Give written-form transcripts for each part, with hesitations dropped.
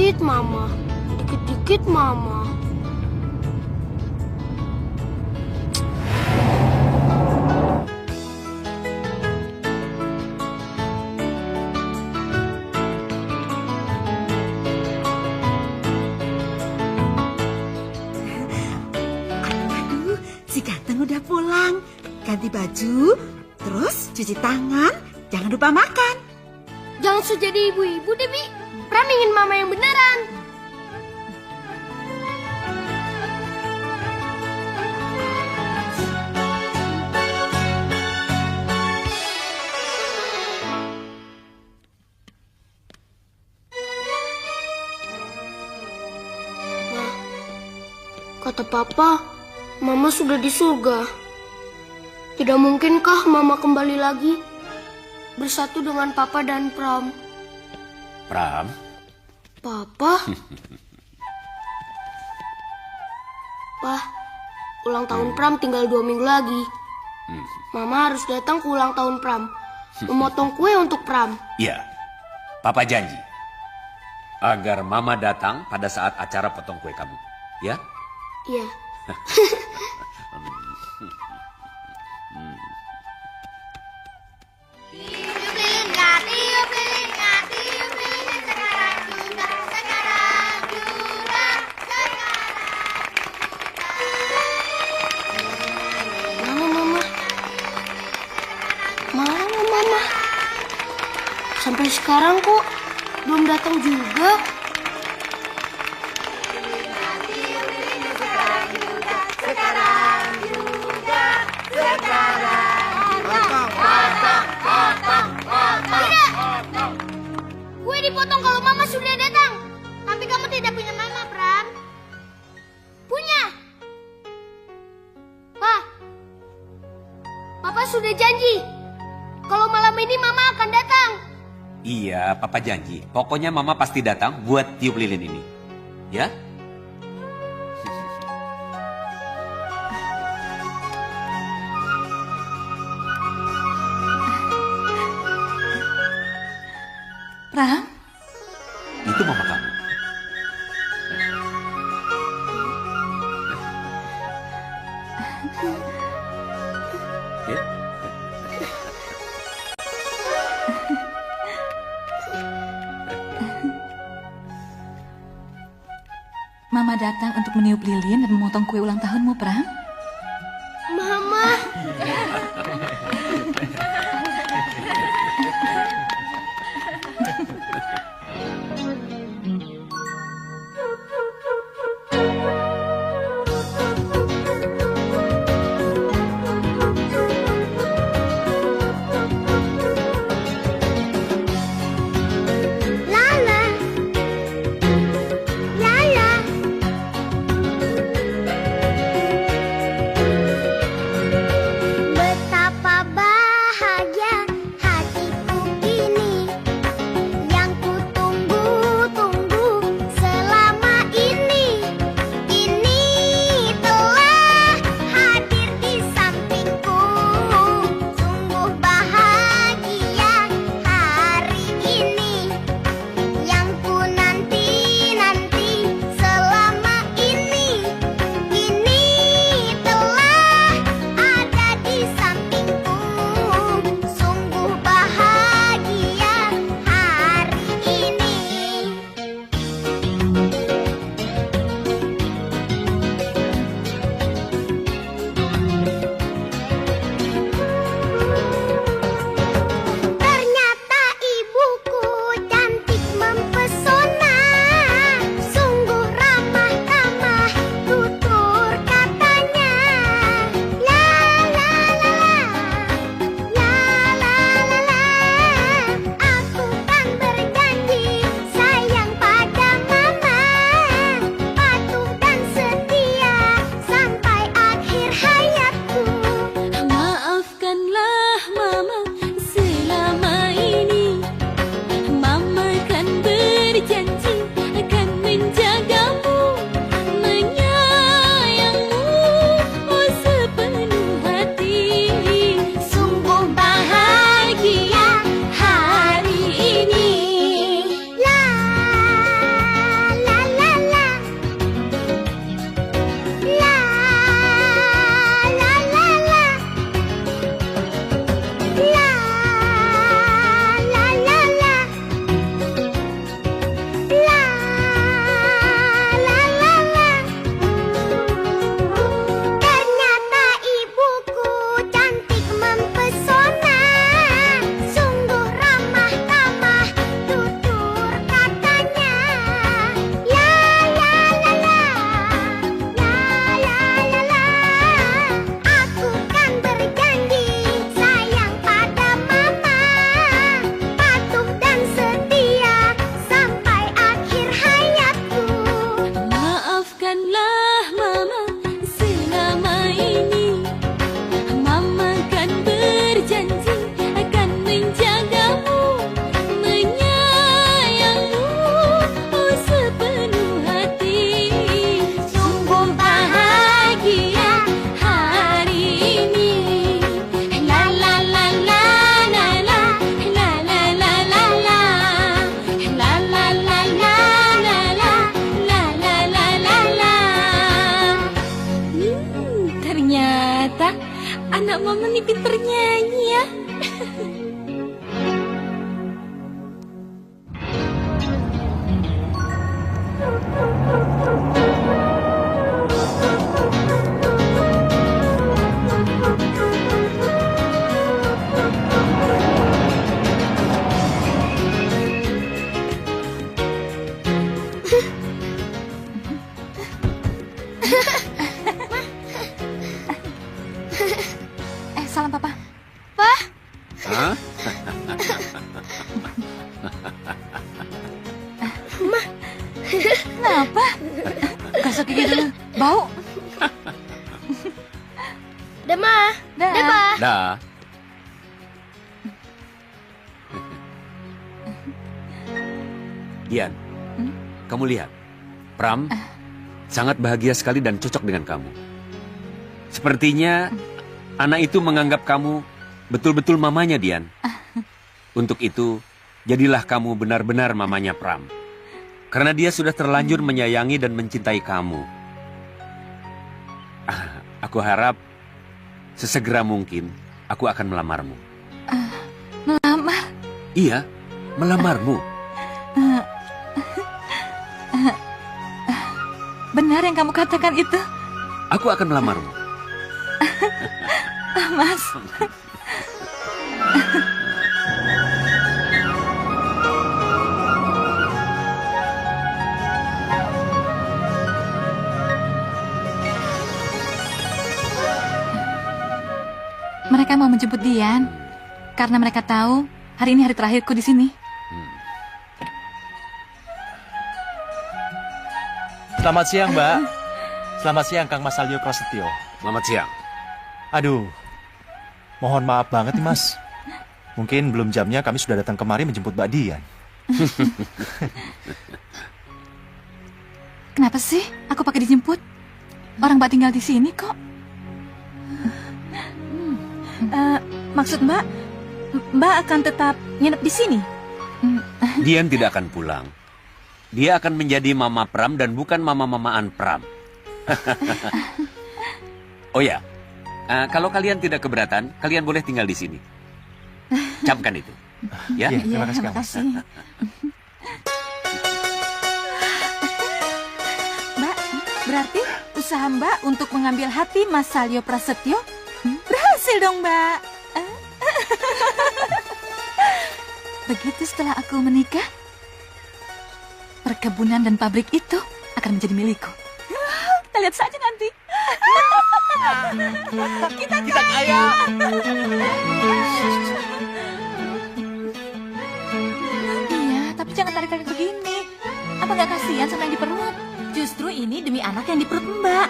Dikit-dikit mama, dikit-dikit mama. Aduh, si ganteng udah pulang. Ganti baju, terus cuci tangan, jangan lupa makan. Jangan jadi ibu-ibu deh, Bi. Pram ingin mama yang beneran. Ma, kata papa, mama sudah di surga. Tidak mungkinkah mama kembali lagi bersatu dengan papa dan Pram? Pram? Papa? Pak, ulang tahun Pram tinggal 2 minggu lagi. Mama harus datang ke ulang tahun Pram. Memotong kue untuk Pram. Iya, Papa janji. Agar Mama datang pada saat acara potong kue kamu. Ya? Iya. Mana Mama? Sampai sekarang kok belum datang juga. Tidak! Kue dipotong kalau Mama sudah datang. Tapi kamu tidak punya Mama, Pram. Punya. Pak, Papa sudah janji. Kalau malam ini Mama akan datang. Iya, Papa janji. Pokoknya Mama pasti datang buat tiup lilin ini. Ya? Pram, Itu Mama kamu. Ya? Mama datang untuk meniup lilin dan memotong kue ulang tahunmu, Pram. Mama. Lala. Lala. Mama nih pinter nyanyi ya. Salam papa. Pak, Hah? Kenapa? Gosok gigi dulu. Bau. dah Ma. Dah. Dah Pa. Dah. Dian, kamu lihat. Pram sangat bahagia sekali dan cocok dengan kamu. Sepertinya anak itu menganggap kamu betul-betul mamanya, Dian. Untuk itu, jadilah kamu benar-benar mamanya Pram. Karena dia sudah terlanjur menyayangi dan mencintai kamu. Aku harap sesegera mungkin aku akan melamarmu. Melamar. Iya, melamarmu. Benar yang kamu katakan itu, Aku akan melamarmu. Mas. Mereka mau menjemput Dian karena mereka tahu hari ini hari terakhirku di sini. Selamat siang, Mbak. Selamat siang, Kang Mas Salyo Prasetyo. Selamat siang. Aduh, mohon maaf banget nih, Mas. Mungkin belum jamnya kami sudah datang kemari menjemput Mbak Dian. Kenapa sih aku pakai dijemput? Orang Mbak tinggal di sini kok. Maksud Mbak akan tetap nginep di sini? Dian tidak akan pulang. Dia akan menjadi Mama Pram dan bukan Mama-mamaan Pram. Oh ya, kalau kalian tidak keberatan, kalian boleh tinggal di sini. Camkan itu. Ya. Iya, terima kasih, Terima Kang Mas. kasih. Mbak, berarti usaha Mbak untuk mengambil hati Mas Salyo Prasetyo berhasil dong, Mbak. Begitu setelah aku menikah, perkebunan dan pabrik itu akan menjadi milikku. Kita lihat saja nanti. Kita kaya. Iya, tapi jangan tarik-tarik begini. Apa nggak kasihan sama yang di perut? Justru ini demi anak yang di perut Mbak.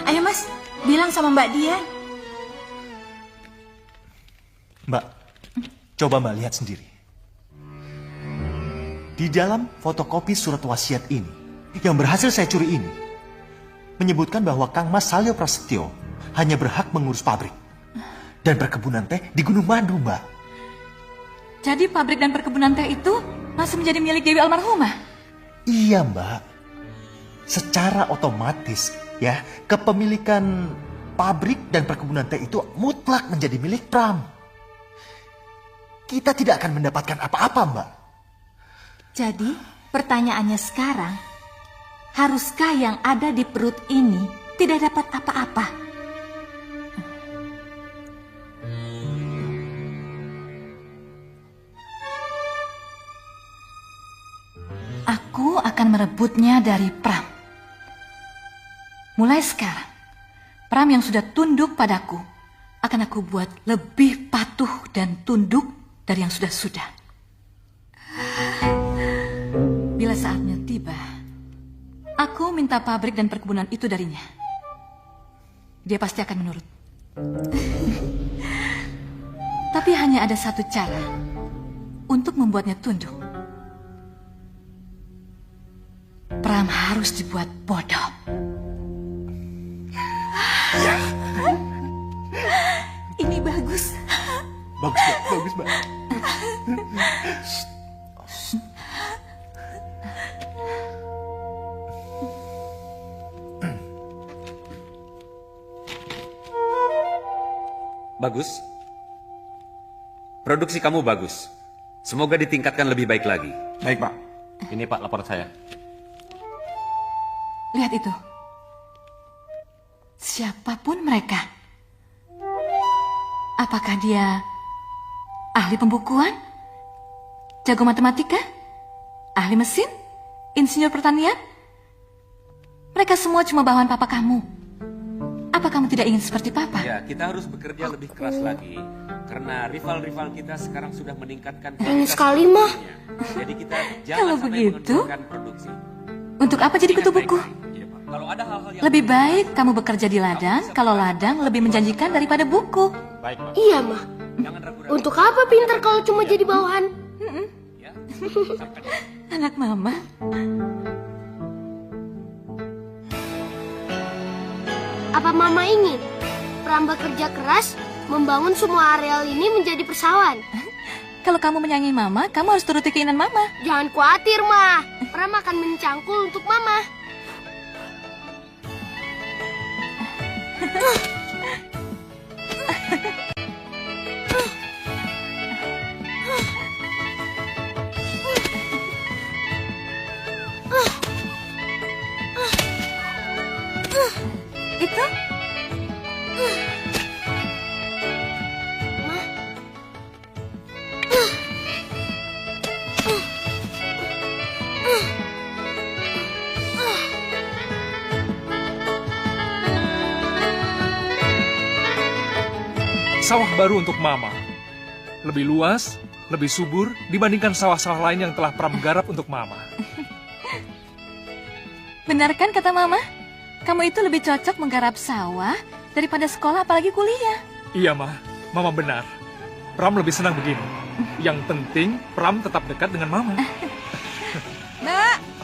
Ayo Mas, bilang sama Mbak Dian. Mbak, coba Mbak lihat sendiri. Di dalam fotokopi surat wasiat ini, yang berhasil saya curi ini, menyebutkan bahwa Kang Mas Salyo Prasetyo hanya berhak mengurus pabrik dan perkebunan teh di Gunung Madu, Mbak. Jadi pabrik dan perkebunan teh itu masih menjadi milik Dewi almarhumah? Iya, Mbak. Secara otomatis, ya, kepemilikan pabrik dan perkebunan teh itu mutlak menjadi milik Pram. Kita tidak akan mendapatkan apa-apa, Mbak. Jadi, pertanyaannya sekarang, haruskah yang ada di perut ini tidak dapat apa-apa? Aku akan merebutnya dari Pram. Mulai sekarang, Pram yang sudah tunduk padaku akan aku buat lebih patuh dan tunduk dari yang sudah-sudah. Bila saatnya tiba, aku minta pabrik dan perkebunan itu darinya. Dia pasti akan menurut. Tapi hanya ada satu cara untuk membuatnya tunduk. Pram harus dibuat bodoh. Ini bagus. Bagus, Mbak. Bagus, Mbak. Bagus. Produksi kamu bagus. Semoga ditingkatkan lebih baik lagi. Baik, Pak. Ini Pak laporan saya. Lihat itu. Siapapun mereka. Apakah dia ahli pembukuan? Jago matematika? Ahli mesin? Insinyur pertanian? Mereka semua cuma bawahan papa kamu. Apa kamu tidak ingin seperti papa? Ya, kita harus bekerja lebih keras lagi. Karena rival-rival kita sekarang sudah meningkatkan Ingin sekali, Mah. produksinya. Jadi kita jangan Kalau sampai begitu, menurunkan produksi. Untuk apa jadi kutu buku? Iya, Pak. Kalau ada hal-hal yang Lebih baik kamu bekerja di ladang kalau ladang lebih menjanjikan daripada buku. Baik, Pak. Iya, Mah. jangan ragu-ragu. Untuk apa pintar kalau cuma jadi bawahan? Ya. Sampai Anak mama. Apa Mama ingin Pram bekerja keras membangun semua areal ini menjadi persawahan? Kalau kamu menyayangi mama, kamu harus turuti keinginan mama. Jangan khawatir, Mah. Pram akan mencangkul untuk Mama. Itu? Sawah baru untuk Mama. Lebih luas, lebih subur dibandingkan sawah-sawah lain yang telah Pram garap untuk Mama. Benar kan kata mama? Kamu itu lebih cocok menggarap sawah daripada sekolah apalagi kuliah. Iya, Ma. Mama benar. Pram lebih senang begini. Yang penting, Pram tetap dekat dengan Mama.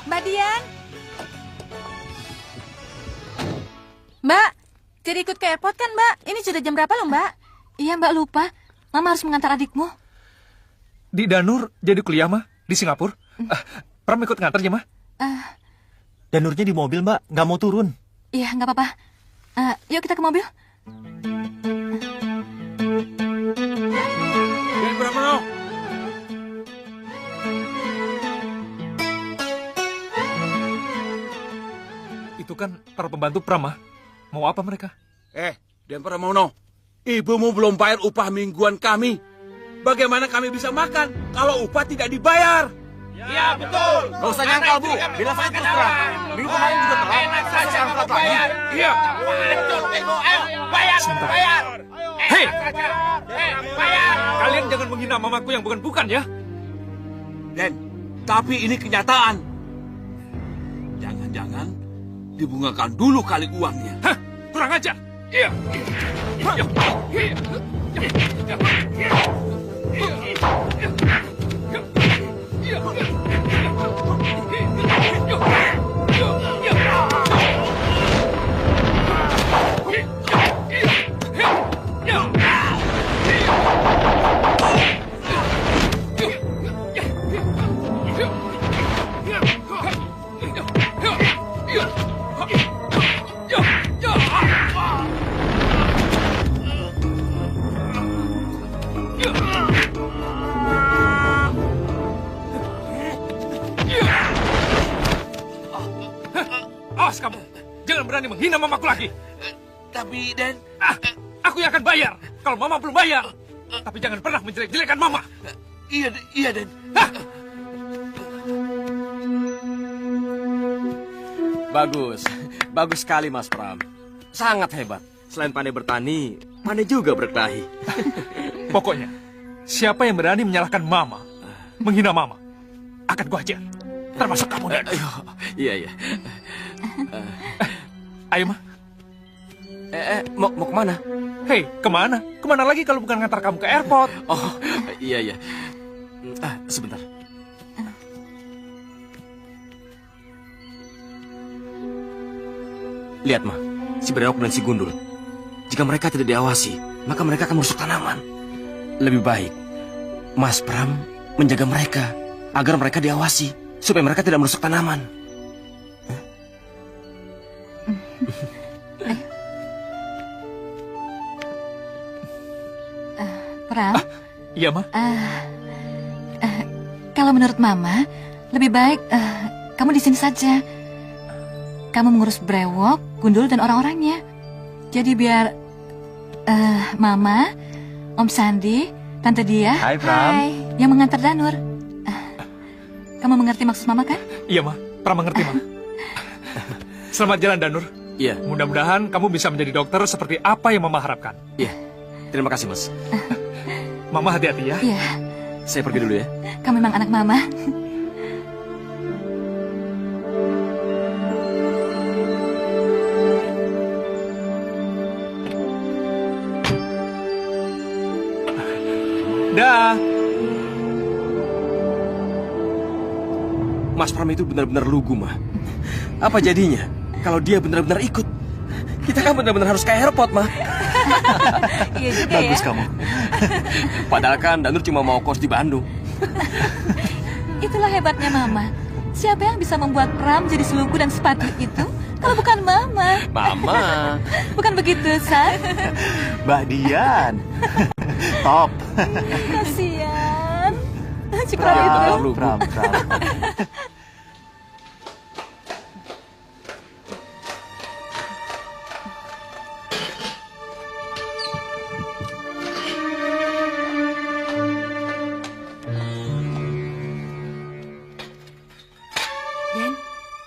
Mbak Dian. Mbak, jadi ikut ke airport kan, Mbak? Ini sudah jam berapa loh, Mbak? Iya mbak lupa, mama harus mengantar adikmu. Di Danur jadi kuliah, Ma. Di Singapura. Pram ikut ngantar ya, Ma? Danurnya di mobil, Mbak. Nggak mau turun. Iya nggak apa-apa. Yuk kita ke mobil. Itu kan para pembantu Pram, Ma. Mau apa mereka? Dan Pramono, ibumu belum bayar upah mingguan kami. Bagaimana kami bisa makan kalau upah tidak dibayar? Iya betul. Nggak usah nyangkal, Bu. Bila saya terus terang. Minggu kemarin juga telat. Enak saja Sekarang mau telat lagi. bayar. Iya. Hancur tengok. Ayo bayar. Sebentar. Bayar. Hei! Bayar. Kalian jangan menghina mamaku yang bukan-bukan ya. Dan tapi ini kenyataan. Jangan-jangan dibungakan dulu kali uangnya. Hah? Kurang ajar. Iya. Awas kamu, jangan berani menghina mamaku lagi. Tapi Dan, Aku yang akan bayar kalau mama belum bayar. Tapi jangan pernah menjelek-jelekan mama. iya Dan. Bagus sekali Mas Pram. Sangat hebat. Selain pandai bertani, pandai juga berkelahi. Pokoknya, siapa yang berani menyalahkan mama, menghina mama, akan gua hajar. Termasuk kamu, Dan. Iya. Ayo, Ma. Mau kemana? Hei, kemana? Kemana lagi kalau bukan ngantar kamu ke airport? Oh, iya. Sebentar. Lihat, Ma. Si Berewok dan si Gundul. Jika mereka tidak diawasi, maka mereka akan merusak tanaman. Lebih baik, Mas Pram menjaga mereka agar mereka diawasi, supaya mereka tidak merusak tanaman. Pram, Iya, Ma. kalau menurut Mama, lebih baik kamu di sini saja. Kamu mengurus Brewok, Gundul, dan orang-orangnya. Jadi biar Mama, Om Sandi, Tante Dia, Hai, Pram. yang mengantar Danur. Kamu mengerti maksud Mama kan? Iya, Ma. Pram mengerti, Ma. Selamat jalan, Danur. Iya, Mudah-mudahan kamu bisa menjadi dokter seperti apa yang Mama harapkan. iya. Terima kasih, Mas. Mama hati-hati ya. Iya, Saya pergi dulu ya. kamu memang anak Mama. Dah. Mas Pram itu benar-benar lugu, Ma. Apa jadinya kalau dia benar-benar ikut? Kita kan benar-benar harus ke airport, Ma. Iya juga Bagus kamu. Padahal kan Danur cuma mau kos di Bandung. Itulah hebatnya Mama. Siapa yang bisa membuat Pram jadi seluku dan sepatu itu? Kalau bukan Mama. Mama. Bukan begitu, San? Mbak Dian. Top. Kasian. Si Pram itu. Pram.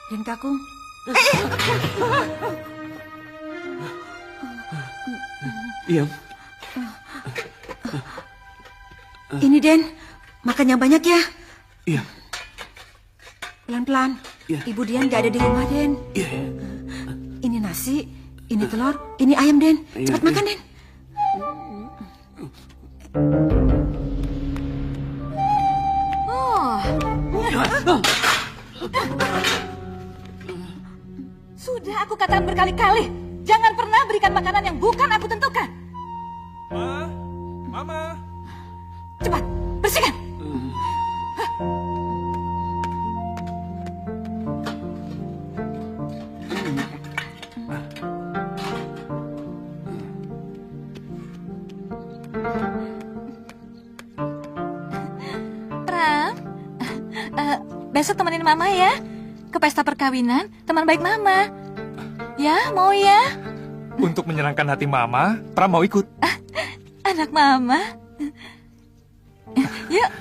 Den Kakung. Iya. Ini Den, makan yang banyak ya. Iya. Pelan-pelan. Iya. Ibu Dian gak ada di rumah, Den. Iya. Ini nasi, ini telur, ini ayam, Den. Iya, Cepat iya. makan, Den. Oh. Sudah aku katakan berkali-kali, jangan pernah berikan makanan yang bukan aku tentukan. Ma, Mama. Cepat, bersihkan. Pram, besok temenin Mama ya ke pesta perkawinan teman baik Mama. Ya, mau ya? Untuk menyenangkan hati Mama, Pram mau ikut. Anak Mama. Yuk.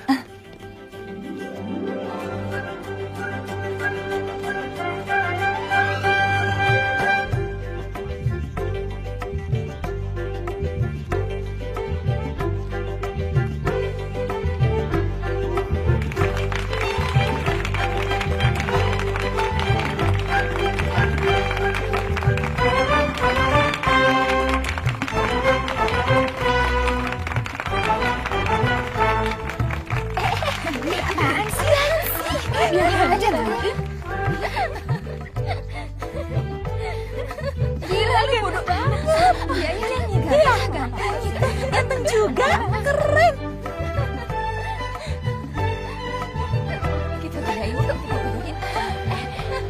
Biarin aja nanti. Gila lu bodoh banget. Dia nyanyi kan? Ganteng juga, keren. Kita godain dong, kita godain.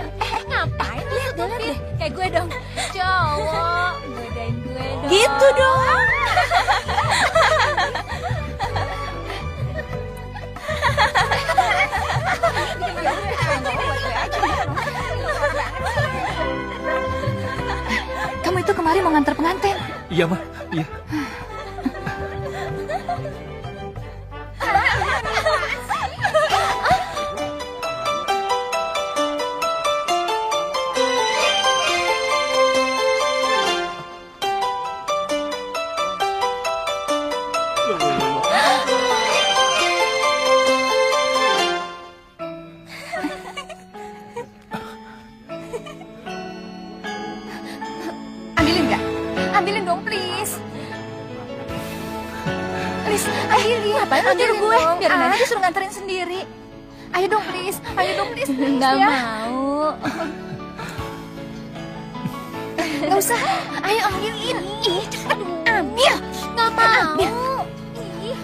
Ngapain lihat deh, kayak gue dong. Cowok, godain gue dong. Gitu dong. Kamu itu kemarin mau ngantar pengantin. Iya, Ma. Iya. Ambilin nggak? Ambilin dong, please. Please, ambilin. Ngapain lu nyuruh gue? Biarin aja disuruh nganterin sendiri. Ayo dong, please. Ayo dong, please. Nggak mau. Nggak usah. Ayo ambilin. Ih, cepet. Ambil. Nggak mau. Ambil. Ih.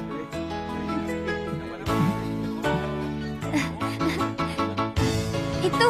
Itu.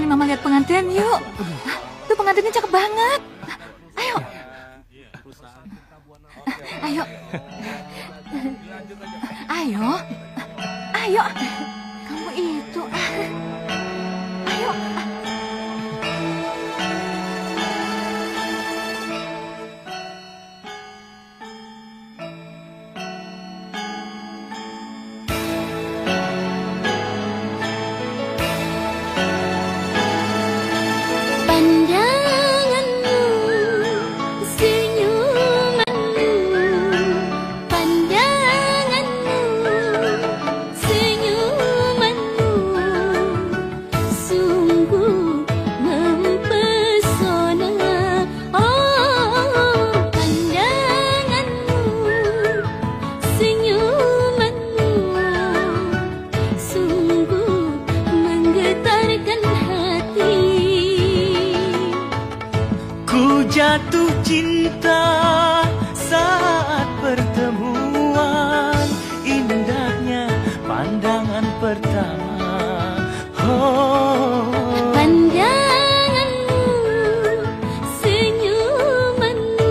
Mari Mama lihat pengantin yuk. Tuh pengantinnya cakep banget. Ayo. Ayo. Ayo. Ayo. Kamu itu. Ayo. Jatuh cinta saat pertemuan, indahnya pandangan pertama. Oh, pandanganmu, senyumanmu,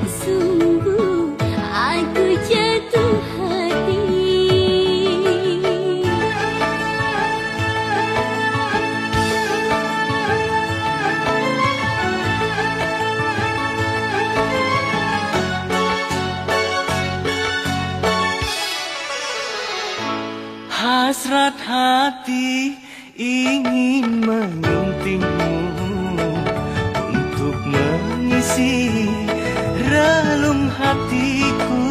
sungguh aku jatuh hati. hasrat hati ingin menguntingmu untuk mengisi relung hatiku.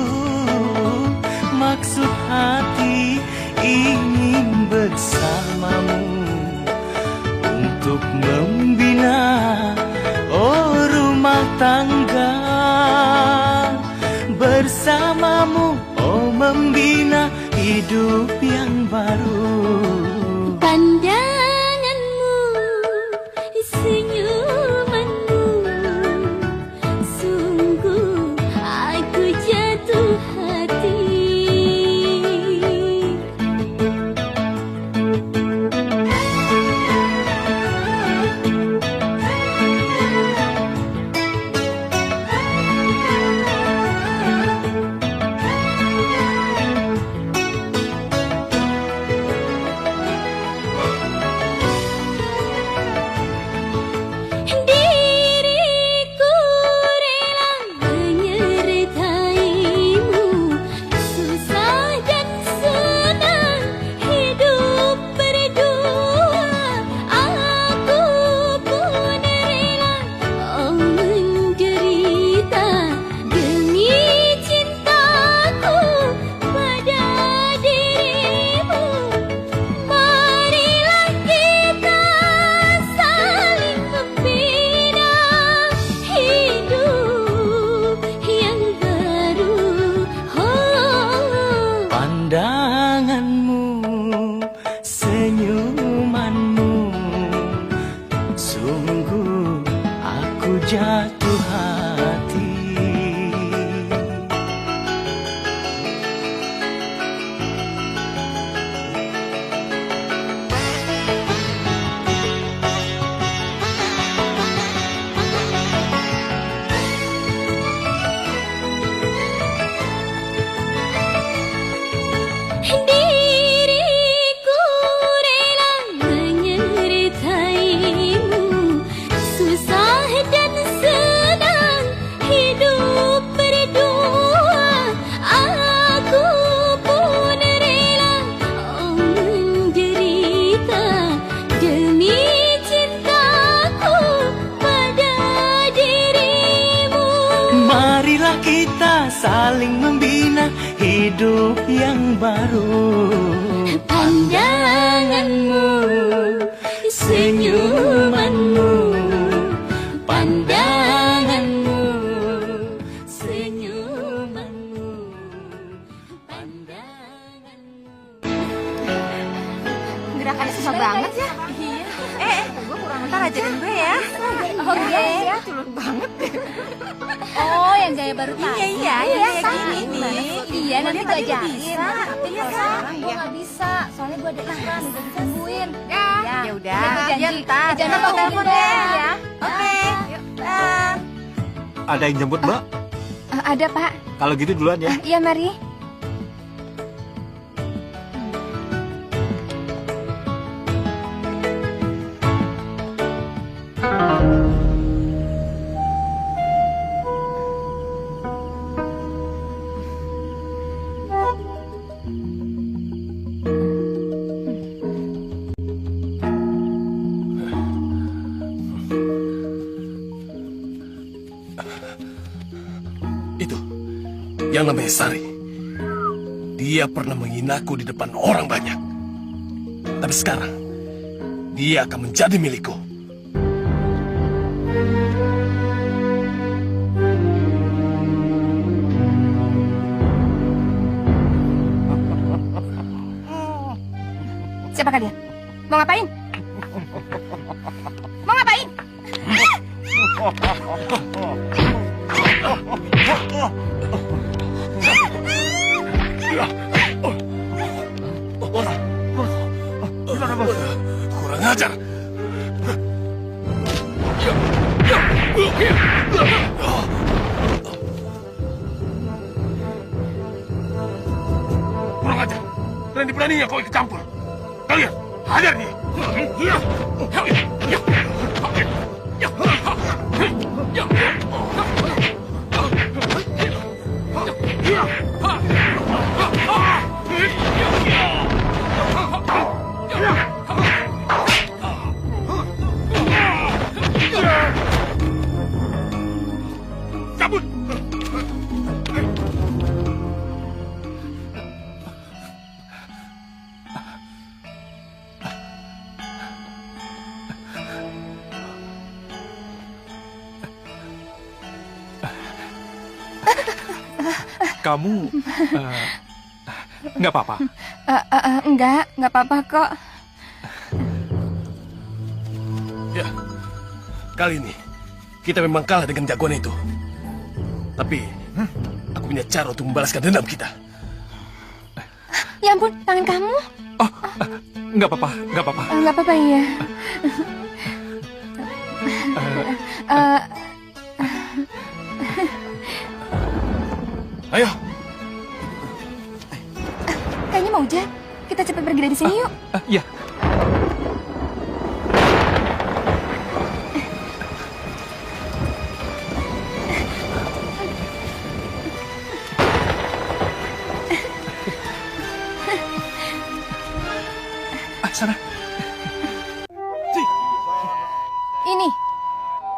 Maksud hati ingin bersamamu untuk membina rumah tangga. Bersamamu membina hidup yang baru. Pandanganmu, senyumanmu, sungguh aku jatuh hati. Pandanganmu, senyumanmu, sungguh aku jatuh hati. Diriku rela menyertaimu, susah dan senang hidup berdua. Aku pun rela menderita demi cintaku pada dirimu. Marilah kita saling membina hidup yang baru. Pandanganmu, senyumanmu, pandanganmu, senyumanmu, pandanganmu. Gerakannya susah banget ya. Iya. Gue kurang ntar ajarin gue ya. Oke. banget deh. Oh, yang gaya baru tadi. Iya, yang kayak sama. gini nih. Iya, nanti Tadi gue ajarin. bisa. Tapi Iya, kalau kan? sekarang gue nggak bisa. Soalnya gue ada iklan, udah ditungguin. Ya udah. Gue janji. Ya, ntar. Jangan Aku lupa telepon telepon deh. ya. Oke. Dah. Ada yang jemput, Mbak? Ada, Pak. Kalau gitu duluan ya. Iya, mari. Itu, yang namanya Sari. Dia pernah menghinaku di depan orang banyak. Tapi sekarang, dia akan menjadi milikku. Siapa kalian? Mau ngapain? Mau ngapain? Kurang ajar. Kurang ajar. Berani-beraninya kau ikut campur. Kalian, hajar dia. Cabut. Kamu nggak apa-apa. Enggak apa-apa kok. Ya, kali ini kita memang kalah dengan jagoan itu. Tapi aku punya cara untuk membalaskan dendam kita. Ya ampun, tangan kamu. Nggak apa-apa, nggak apa-apa. Enggak apa-apa ya. Ayo. Kayaknya mau hujan. Kita cepat pergi dari sini yuk. Ya. Sana. Ini.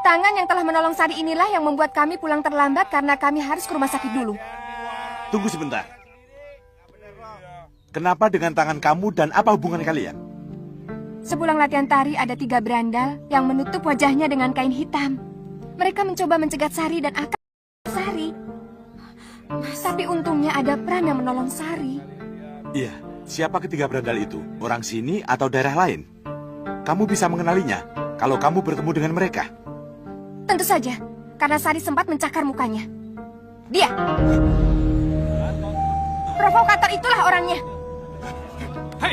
Tangan yang telah menolong Sari inilah yang membuat kami pulang terlambat karena kami harus ke rumah sakit dulu. Tunggu sebentar. Kenapa dengan tangan kamu dan apa hubungan kalian? Sepulang latihan tari ada 3 berandal yang menutup wajahnya dengan kain hitam. Mereka mencoba mencegat Sari dan akan Sari. Tapi untungnya ada Pram yang menolong Sari. Iya, siapa ketiga berandal itu? Orang sini atau daerah lain? Kamu bisa mengenalinya kalau kamu bertemu dengan mereka. Tentu saja, karena Sari sempat mencakar mukanya. Dia. Provokator itulah orangnya. Hei.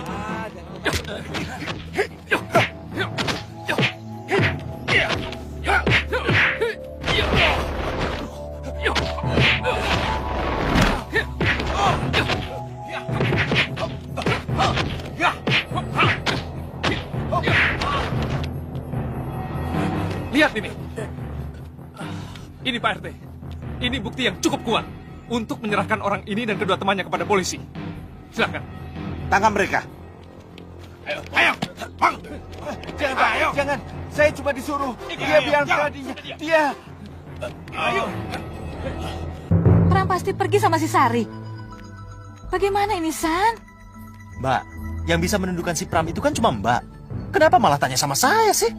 Lihat ini. Ini Pak RT. Ini bukti yang cukup kuat untuk menyerahkan orang ini dan kedua temannya kepada polisi. Silakan. Tangkap mereka. Ayo, ayo, bang. Jangan, Pak. Ayo. Jangan. Saya cuma disuruh. Dia bilang tadinya. Dia. Ayo. Pram pasti pergi sama si Sari. Bagaimana ini, San? Mbak, yang bisa menundukkan si Pram itu kan cuma Mbak. Kenapa malah tanya sama saya sih?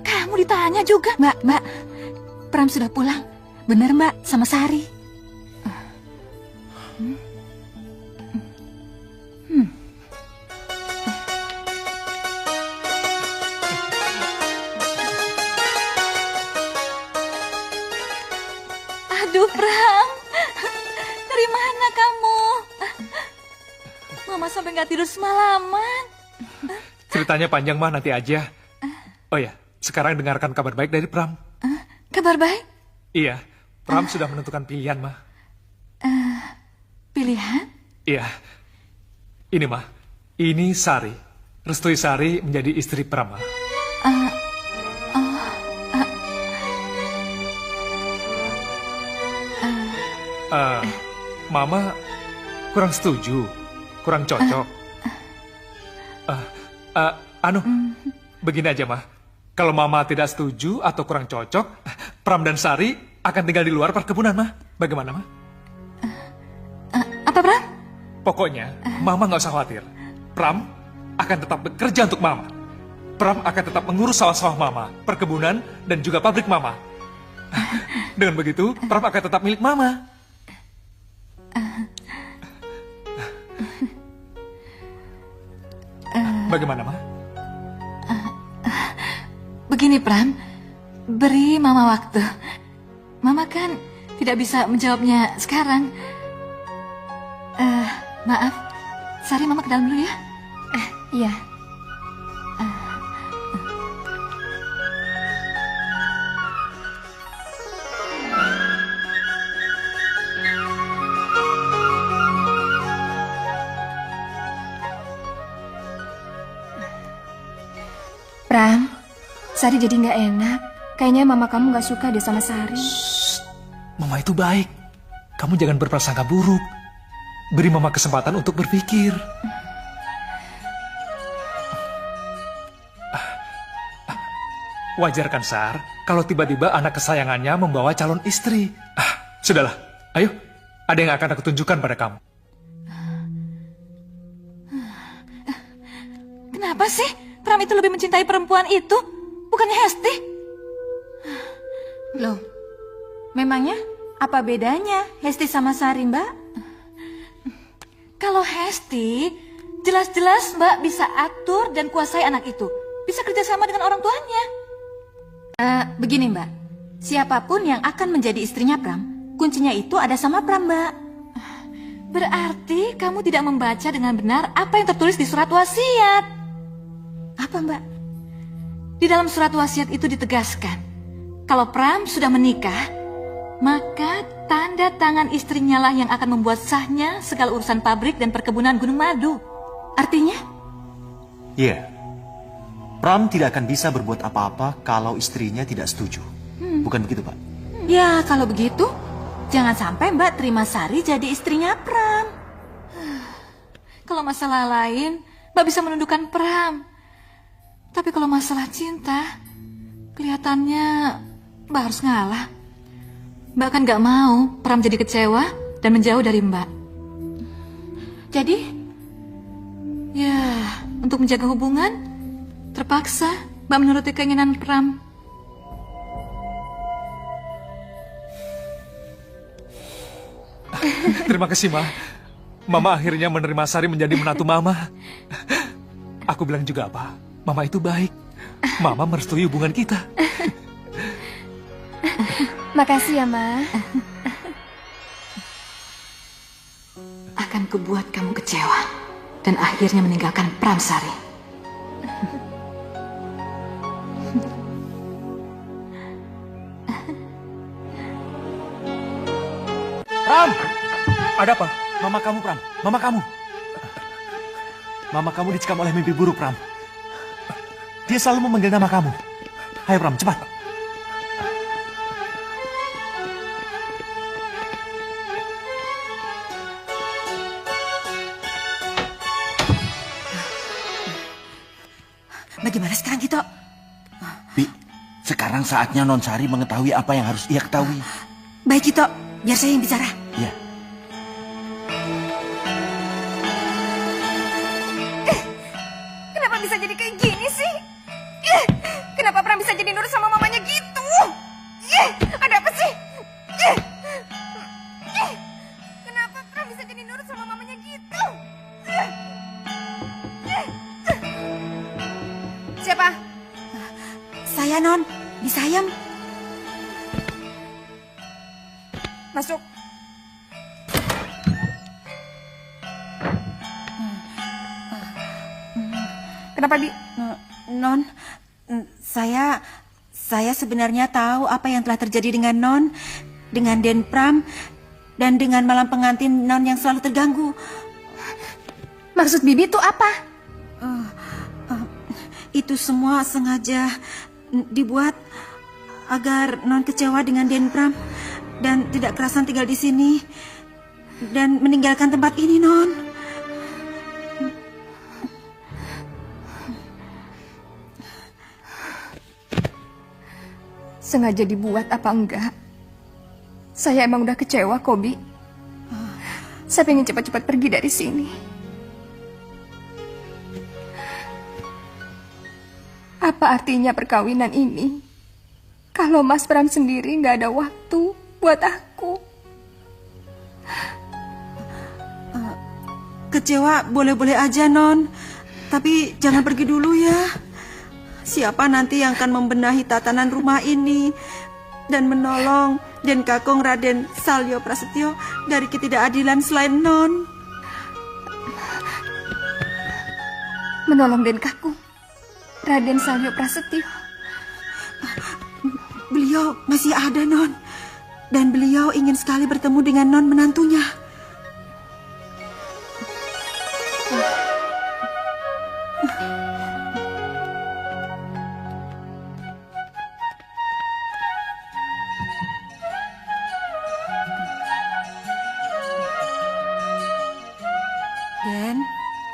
Kamu ditanya juga. Mbak. Pram sudah pulang. Benar, Mbak, sama Sari. Mama sampai nggak tidur semalaman. Ceritanya panjang mah, nanti aja. Oh ya, sekarang dengarkan kabar baik dari Pram. Kabar baik? Iya, Pram sudah menentukan pilihan mah. Pilihan? Iya, ini mah, ini Sari. Restui Sari menjadi istri Pram mah. Mama kurang setuju, kurang cocok. Begini aja mah, kalau Mama tidak setuju atau kurang cocok, Pram dan Sari akan tinggal di luar perkebunan mah. Bagaimana mah? Apa Pram? Pokoknya Mama nggak usah khawatir. Pram akan tetap bekerja untuk Mama. Pram akan tetap mengurus sawah-sawah Mama, perkebunan dan juga pabrik Mama. Dengan begitu, Pram akan tetap milik Mama. Bagaimana, Ma? Begini, Pram. Beri Mama waktu. Mama kan tidak bisa menjawabnya sekarang. Maaf. Sari, Mama ke dalam dulu ya. Iya. Pram, Sari jadi nggak enak. Kayaknya mama kamu nggak suka deh sama Sari. Mama itu baik. Kamu jangan berprasangka buruk. Beri Mama kesempatan untuk berpikir. Wajar kan, Sar, kalau tiba-tiba anak kesayangannya membawa calon istri. Sudahlah, ayo. Ada yang akan aku tunjukkan pada kamu. Kenapa sih Pram itu lebih mencintai perempuan itu? Bukannya Hesti? Loh, memangnya apa bedanya Hesti sama Sari, Mbak? Kalau Hesti, jelas-jelas Mbak bisa atur dan kuasai anak itu. Bisa kerjasama dengan orang tuanya. Begini, Mbak. Siapapun yang akan menjadi istrinya Pram, kuncinya itu ada sama Pram, Mbak. Berarti kamu tidak membaca dengan benar apa yang tertulis di surat wasiat. Apa, Mbak? Di dalam surat wasiat itu ditegaskan, kalau Pram sudah menikah, maka tanda tangan istrinya lah yang akan membuat sahnya segala urusan pabrik dan perkebunan Gunung Madu. Artinya? Iya. Pram tidak akan bisa berbuat apa-apa kalau istrinya tidak setuju. Bukan begitu, Pak? Ya, kalau begitu, jangan sampai Mbak terima Sari jadi istrinya Pram. Kalau masalah lain, Mbak bisa menundukkan Pram. Tapi kalau masalah cinta, kelihatannya Mbak harus ngalah. Mbak kan gak mau Pram jadi kecewa dan menjauh dari Mbak. Jadi, ya untuk menjaga hubungan, terpaksa Mbak menuruti keinginan Pram. Terima kasih, Ma. Mama akhirnya menerima Sari menjadi menantu Mama. Aku bilang juga apa? Mama itu baik. Mama merestui hubungan kita. Makasih ya, Ma. Akan kubuat kamu kecewa dan akhirnya meninggalkan Pram, Sari. Pram! Ada apa? Mama kamu, Pram. Mama kamu. Mama kamu dicekam oleh mimpi buruk, Pram. Dia selalu memanggil nama kamu. Ayo, Pram, cepat. Bagaimana sekarang, Gito? Bi, sekarang saatnya Non Sari mengetahui apa yang harus ia ketahui. Baik, Gito. Biar saya yang bicara. Ya. Kenapa bisa jadi kayak gini sih? Kenapa Pram bisa jadi nurut sama mamanya gitu? Ada apa sih? Kenapa Pram bisa jadi nurut sama mamanya gitu? Siapa? Saya, Non. Disayam. Masuk. Kenapa di... Non, saya sebenarnya tahu apa yang telah terjadi dengan Non, dengan Den Pram, dan dengan malam pengantin Non yang selalu terganggu. Maksud Bibi itu apa? Itu semua sengaja dibuat agar Non kecewa dengan Den Pram dan tidak kerasan tinggal di sini dan meninggalkan tempat ini, Non. Sengaja dibuat apa enggak? Saya emang udah kecewa, Kobi. Saya pengen cepat-cepat pergi dari sini. Apa artinya perkawinan ini? Kalau Mas Pram sendiri nggak ada waktu buat aku. Kecewa boleh-boleh aja, Non. Tapi jangan pergi dulu ya. Siapa nanti yang akan membenahi tatanan rumah ini dan menolong Den Kakong Raden Salyo Prasetyo dari ketidakadilan selain Non? Menolong Den Kakung Raden Salyo Prasetyo. Beliau masih ada, Non. Dan beliau ingin sekali bertemu dengan Non menantunya.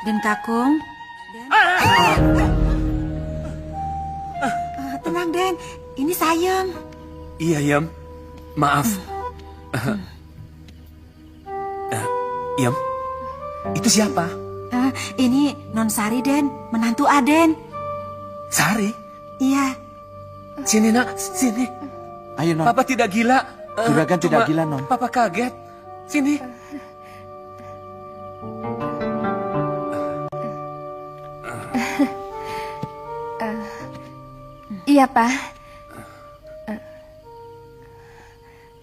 Den Kakung. Tenang, Den. Ini Sayem. Iya, Yam. Maaf. Yam, itu siapa? Ini Non Sari, Den. Menantu Aden. Sari? Iya. Sini, Nak. Sini. Ayo, Non. Papa tidak gila. Juragan tidak gila, Non. Papa kaget. Sini. Iya, Pak.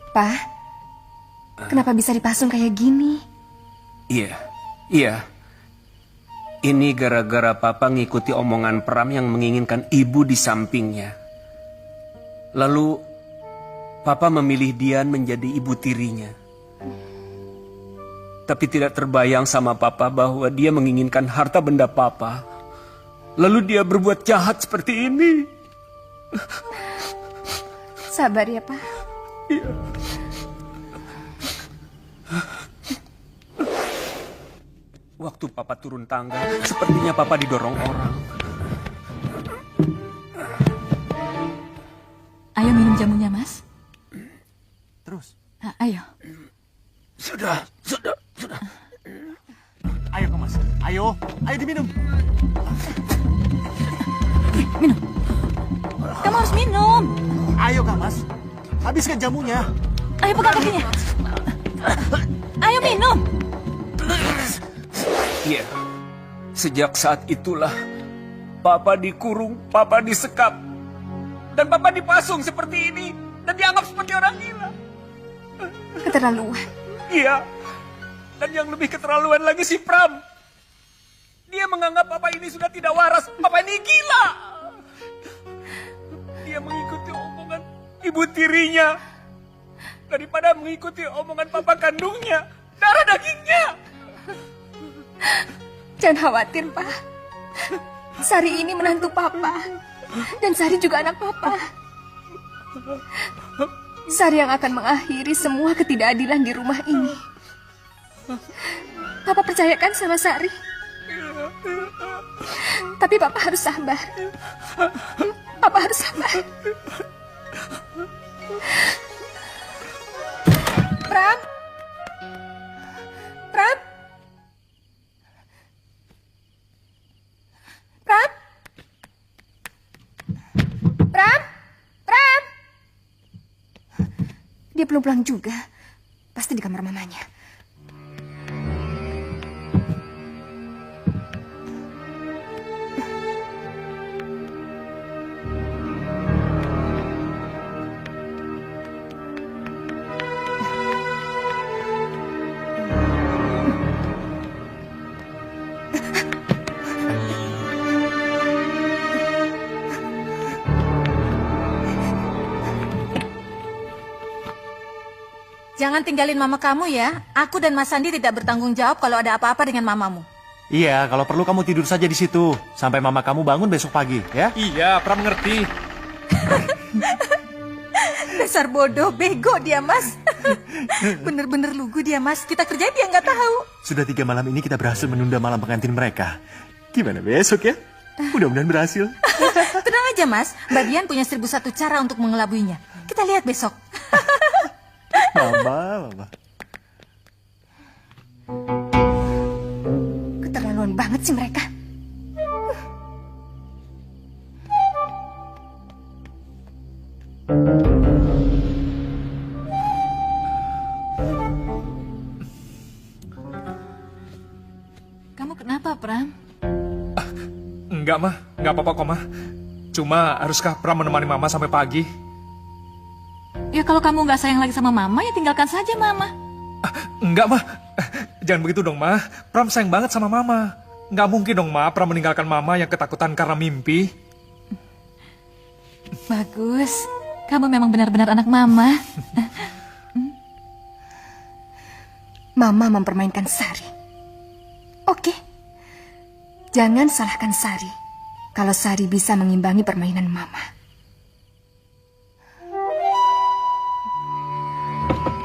Pak, kenapa bisa dipasung kayak gini? Iya. Ini gara-gara Papa ngikuti omongan Pram yang menginginkan ibu di sampingnya. Lalu, Papa memilih Dian menjadi ibu tirinya. Tapi tidak terbayang sama Papa bahwa dia menginginkan harta benda Papa. Lalu dia berbuat jahat seperti ini. Sabar ya, Pak. Iya. Waktu Papa turun tangga, sepertinya Papa didorong orang. Ayo minum jamunya, Mas. Terus? Ayo. Sudah. Ayo, Mas. Ayo diminum. Minum. Kamu harus minum. Ayo, Kang Mas. Habiskan jamunya. Ayo pegang kakinya. Ayo minum. Iya. Sejak saat itulah Papa dikurung, Papa disekap, dan Papa dipasung seperti ini dan dianggap seperti orang gila. Keterlaluan. Iya. Dan yang lebih keterlaluan lagi si Pram. Dia menganggap Papa ini sudah tidak waras. Papa ini gila. Dia mengikuti omongan ibu tirinya daripada mengikuti omongan Papa kandungnya, darah dagingnya. Jangan khawatir, Pak. Sari ini menantu Papa. Dan Sari juga anak Papa. Sari yang akan mengakhiri semua ketidakadilan di rumah ini. Papa percayakan sama Sari. Tapi Papa harus sabar. Papa harus sabar. Pram? Pram? Pram? Pram? Pram? Dia belum pulang juga. Pasti di kamar mamanya. Jangan tinggalin mama kamu ya. Aku dan Mas Sandi tidak bertanggung jawab kalau ada apa-apa dengan mamamu. Iya, kalau perlu kamu tidur saja di situ sampai mama kamu bangun besok pagi, ya? Iya, Pram ngerti. Dasar bodoh, bego dia, Mas. Bener-bener lugu dia, Mas. Kita kerjain dia nggak tahu. Sudah 3 malam ini kita berhasil menunda malam pengantin mereka. Gimana besok ya? Mudah-mudahan berhasil. Tenang aja, Mas. Mbak Dian punya 1001 cara untuk mengelabuinya. Kita lihat besok. Mama. Keterlaluan banget sih mereka. Kamu kenapa, Pram? Enggak, Mah. Enggak apa-apa kok, Mah. Cuma haruskah Pram menemani Mama sampai pagi? Ya kalau kamu nggak sayang lagi sama Mama, ya tinggalkan saja Mama. Enggak, Mah. Jangan begitu dong, Mah. Pram sayang banget sama Mama. Enggak mungkin dong, Mah, Pram meninggalkan Mama yang ketakutan karena mimpi. Bagus. Kamu memang benar-benar anak Mama. Mama mempermainkan Sari. Oke. Jangan salahkan Sari. Kalau Sari bisa mengimbangi permainan Mama.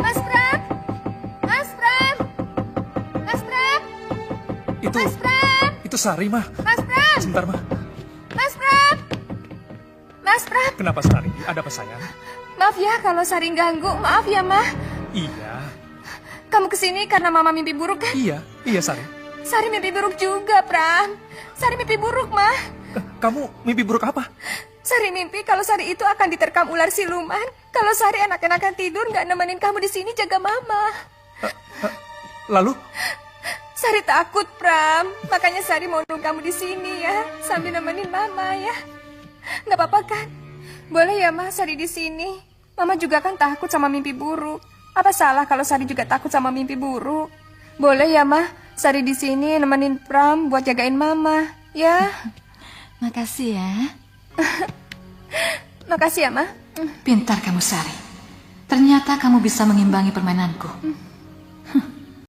Mas Pram! Mas Pram! Mas Pram! Itu, Mas Pram! itu Sari, Mah. Mas Pram! Sebentar, Mah. Mas Pram! Mas Pram! Kenapa Sari? Ada apa, sayang? Maaf ya kalau Sari ganggu. Maaf ya, Ma. Iya. Kamu kesini karena Mama mimpi buruk kan? Iya, Sari. Sari mimpi buruk juga, Pram. Sari mimpi buruk, Ma. Kamu mimpi buruk apa? Sari mimpi kalau Sari itu akan diterkam ular siluman. Kalau Sari enak-enakan tidur nggak nemenin kamu di sini jaga Mama. Lalu? Sari takut, Pram. Makanya Sari mau nunggu kamu di sini ya, sambil nemenin Mama ya. Nggak apa-apa kan? Boleh ya, Ma, Sari di sini. Mama juga kan takut sama mimpi buruk. Apa salah kalau Sari juga takut sama mimpi buruk? Boleh ya, Ma, Sari di sini nemenin Pram buat jagain Mama, ya. Makasih ya. Makasih ya, Ma. Pintar kamu, Sari. Ternyata kamu bisa mengimbangi permainanku.